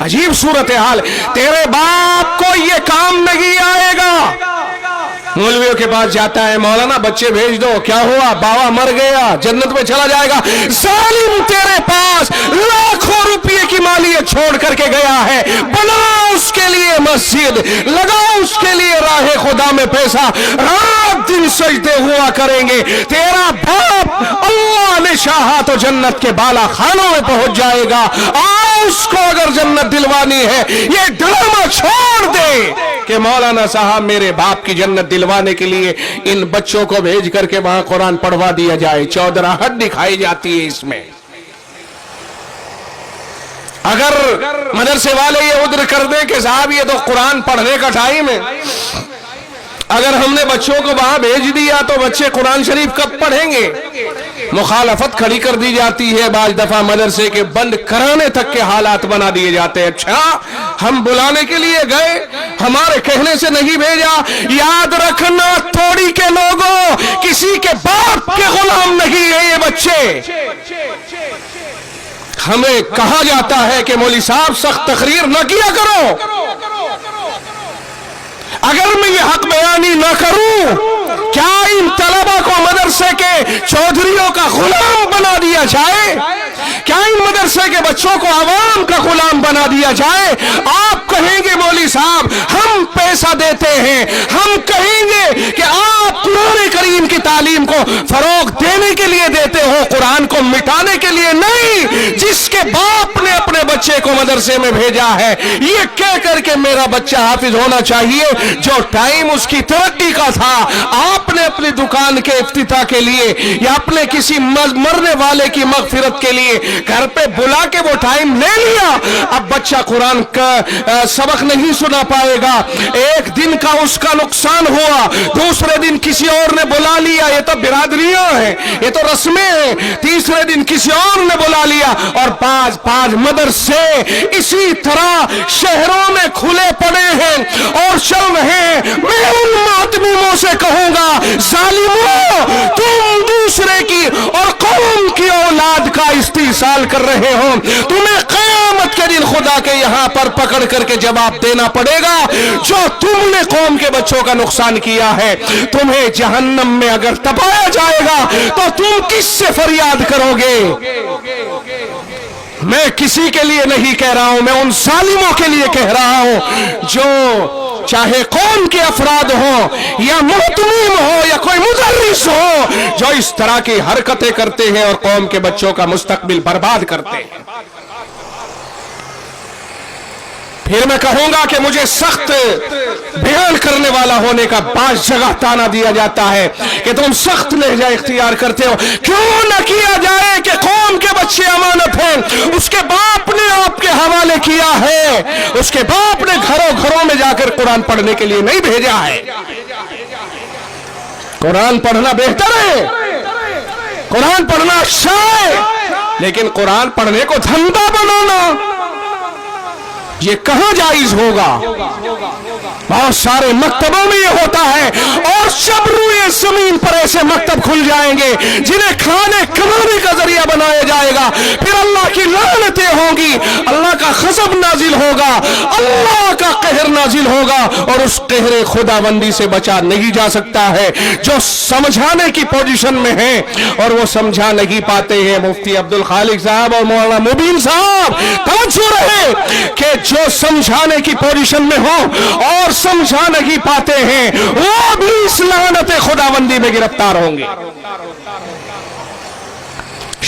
अजीब सूरत हाल। तेरे बाप को ये काम नहीं आएगा। मौलवियों के पास जाता है, मौलाना बच्चे भेज दो, क्या हुआ, बाबा मर गया, जन्नत में चला जाएगा। जालिम, तेरे पास लाखों रुपए की मालियत छोड़ करके गया है, बनाओ उसके लिए मस्जिद, लगाओ उसके लिए राहे खुदा में पैसा, रात दिन सजदे हुआ करेंगे। तेरा बाप अल्लाह ने चाहा तो जन्नत के बाला खानों में पहुंच जाएगा। आओ, उसको अगर जन्नत दिलवानी है, ये ड्रामा छोड़ दे कि मौलाना साहब मेरे बाप की जन्नत दिलवाने के लिए इन बच्चों को भेज करके वहां कुरान पढ़वा दिया जाए। चौधराहट दिखाई जाती है इसमें। अगर मदरसे वाले ये उद्र कर दे कि साहब ये तो कुरान पढ़ने का टाइम है, अगर हमने बच्चों को वहां भेज दिया तो बच्चे कुरान शरीफ कब पढ़ेंगे? मुखालफत खड़ी कर दी जाती है। बाज दफा मदरसे के बंद कराने तक के हालात बना दिए जाते हैं। अच्छा, हम बुलाने के लिए गए, हमारे कहने से नहीं भेजा। याद रखना थोड़ी के लोगों, किसी के बाप के गुलाम नहीं है ये बच्चे। हमें कहा जाता है कि मौली साहब सख्त तकरीर न किया करो। अगर मैं ये हक बयानी न करूं, क्या इन तलबा को मदरसे के चौधरियों का गुलाम बना दिया जाए? क्या इन मदरसे के बच्चों को आवाम का गुलाम बना दिया जाए? आप कहेंगे मौली साहब हम पैसा देते हैं, हम कहेंगे कि आप कुरान करीम की तालीम को फरोग देने के लिए देते हो, कुरान को मिटाने के लिए नहीं। जिसके बाप ने अपने बच्चे को मदरसे में भेजा है, ये कह करके मेरा बच्चा हाफिज होना चाहिए, जो टाइम उसकी तरक्की का था, आपने अपनी दुकान के इफ्तिताह के लिए या अपने किसी मरने वाले की मगफिरत के लिए घर पे बुला के वो टाइम ले लिया। अब बच्चा कुरान का सबक नहीं सुना पाएगा। एक दिन का उसका नुकसान हुआ, दूसरे दिन किसी और ने बुला लिया, ये तो बिरादरियां हैं, ये तो रस्में हैं। तीसरे दिन किसी और ने बुला लिया और पांच मदरसे इसी तरह शहरों में खुले पड़े हैं और चल रहे हैं। मैं उन मातमीमों से कहूंगा, जालिमों, तुम दूसरे की और कौम की औलाद का इस्तेसाल कर रहे हो। तुम्हें क़यामत के दिन खुदा के यहां पर पकड़ करके जवाब देना पड़ेगा। जो तुमने कौम के बच्चों का नुकसान किया है, तुम्हें जहन्नम में अगर तपाया जाएगा तो तुम किससे फरियाद करोगे? मैं किसी के लिए नहीं कह रहा हूं, मैं उन जालिमों के लिए कह रहा हूं जो चाहे कौम के अफराद हो या मुहतमीम हो या कोई मुदर्रिस हो, जो इस तरह की हरकतें करते हैं और कौम के बच्चों का मुस्तकबिल बर्बाद करते हैं। फिर मैं कहूंगा कि मुझे सख्त बयान करने वाला होने का बास जगह ताना दिया जाता है कि तुम सख्त लहजा इख्तियार करते हो। क्यों न किया जाए कि कौम के बच्चे अमानत हैं, उसके बाप ने आपके हवाले किया है, उसके बाप ने घरों घरों में जाकर कुरान पढ़ने के लिए नहीं भेजा है। कुरान पढ़ना बेहतर है, कुरान पढ़ना अच्छा है, लेकिन कुरान पढ़ने को धंधा बनाना ये कहां जायज होगा? बहुत सारे मकतबों में ये होता है और शबरूए जमीन पर ऐसे मकतब खुल जाएंगे जिन्हें खाने कमाने का जरिया बनाया जाएगा। फिर अल्लाह की लानतें होंगी, अल्लाह का गज़ब नाजिल होगा, अल्लाह का कहर नाजिल होगा और उस कहरे खुदाबंदी से बचा नहीं जा सकता है। जो समझाने की पोजीशन में है और वो समझा नहीं पाते हैं। मुफ्ती अब्दुल खालिक साहब और मौलाना मुबीन साहब, तवज्जो रहे कि जो समझाने की पोजीशन में हो और समझा नहीं पाते हैं, वो भी इस लानत खुदाबंदी में गिरफ्तार होंगे।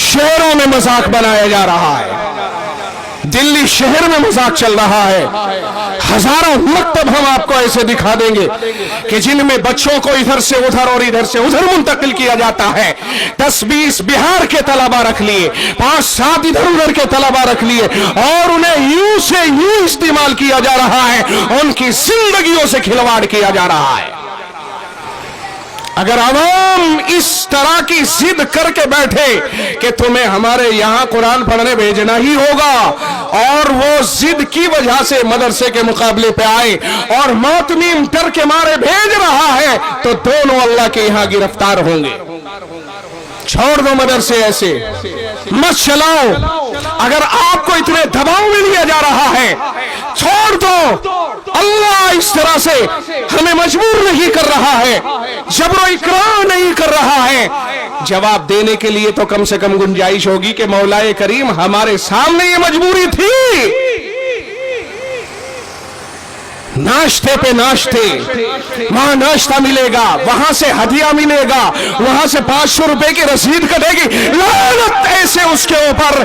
शहरों में मजाक बनाया जा रहा है, दिल्ली शहर में मजाक चल रहा है। हजारों मकतब हम आपको ऐसे दिखा देंगे कि जिनमें बच्चों को इधर से उधर और इधर से उधर मुंतकिल किया जाता है। 10-20 बिहार के तलबा रख लिए, 5-7 इधर उधर के तलबा रख लिए और उन्हें यूं से यूं इस्तेमाल किया जा रहा है, उनकी जिंदगियों से खिलवाड़ किया जा रहा है। अगर अवाम इस तरह की जिद करके बैठे कि तुम्हें हमारे यहां कुरान पढ़ने भेजना ही होगा और वो जिद की वजह से मदरसे के मुकाबले पे आए और मातमीम डर के मारे भेज रहा है, तो दोनों अल्लाह के यहां गिरफ्तार होंगे। छोड़ दो मदरसे, ऐसे मत चलाओ। अगर आपको इतने दबाव में लिया जा रहा है है। छोड़ दो, अल्लाह इस तरह से हमें मजबूर नहीं कर रहा है, जबरो इकराम नहीं कर रहा है। जवाब देने के लिए तो कम से कम गुंजाइश होगी कि मौलाए करीम हमारे सामने ये मजबूरी थी। नाश्ते पे नाश्ते, वहां नाश्ता मिलेगा, वहां से हदिया मिलेगा, वहां से 500 रुपए की रसीद कटेगी। लानत ऐसे उसके ऊपर,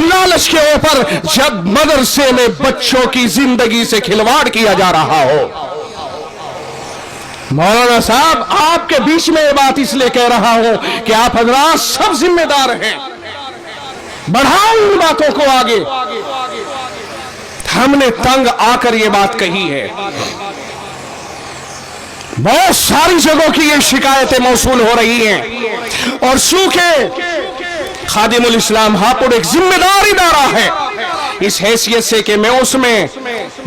लालच के ऊपर, जब मदरसे में बच्चों की जिंदगी से खिलवाड़ किया जा रहा हो। मौलाना साहब, आपके बीच में ये बात इसलिए कह रहा हूं कि आप हजरात सब जिम्मेदार हैं। बढ़ाओ इन बातों को आगे। हमने तंग आकर ये बात कही है। बहुत सारी जगहों की ये शिकायतें मौसूल हो रही हैं, और चूंकि खादिमुल इस्लाम हापुड़ एक जिम्मेदार इदारा है, इस हैसियत से कि मैं उसमें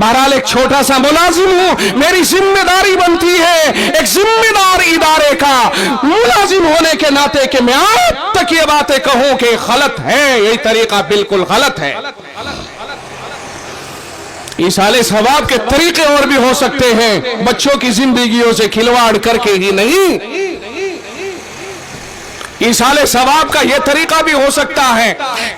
बहरहाल एक छोटा सा मुलाजिम हूं, मेरी जिम्मेदारी बनती है एक जिम्मेदार इदारे का मुलाजिम होने के नाते कि मैं आप तक ये बातें कहूं कि गलत है, यही तरीका बिल्कुल गलत है। ईसाले सवाब के तरीके और भी हो सकते हैं, बच्चों की जिंदगियों से खिलवाड़ करके ही नहीं। ईसाले सवाब का यह तरीका भी हो सकता है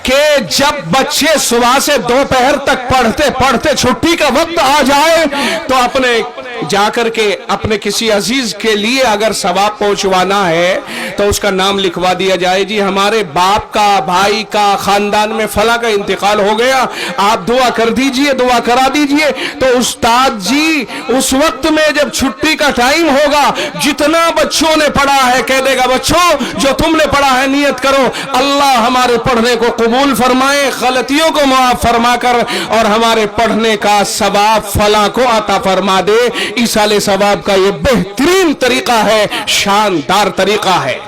कि जब बच्चे सुबह से दोपहर तक पढ़ते पढ़ते छुट्टी का वक्त आ जाए तो अपने जाकर के अपने किसी अजीज के लिए अगर सवाब पहुंचवाना है तो उसका नाम लिखवा दिया जाए, जी हमारे बाप का, भाई का, खानदान में फला का इंतकाल हो गया, आप दुआ कर दीजिए, दुआ करा दीजिए। तो उस्ताद जी उस वक्त में जब छुट्टी का टाइम होगा, जितना बच्चों ने पढ़ा है कह देगा, बच्चों जो तुमने पढ़ा है नियत करो, अल्लाह हमारे पढ़ने को कबूल फरमाए, गलतियों को माफ फरमा कर और हमारे पढ़ने का सवाब फला को अता फरमा दे। इसाले सवाब का ये बेहतरीन तरीका है, शानदार तरीका है।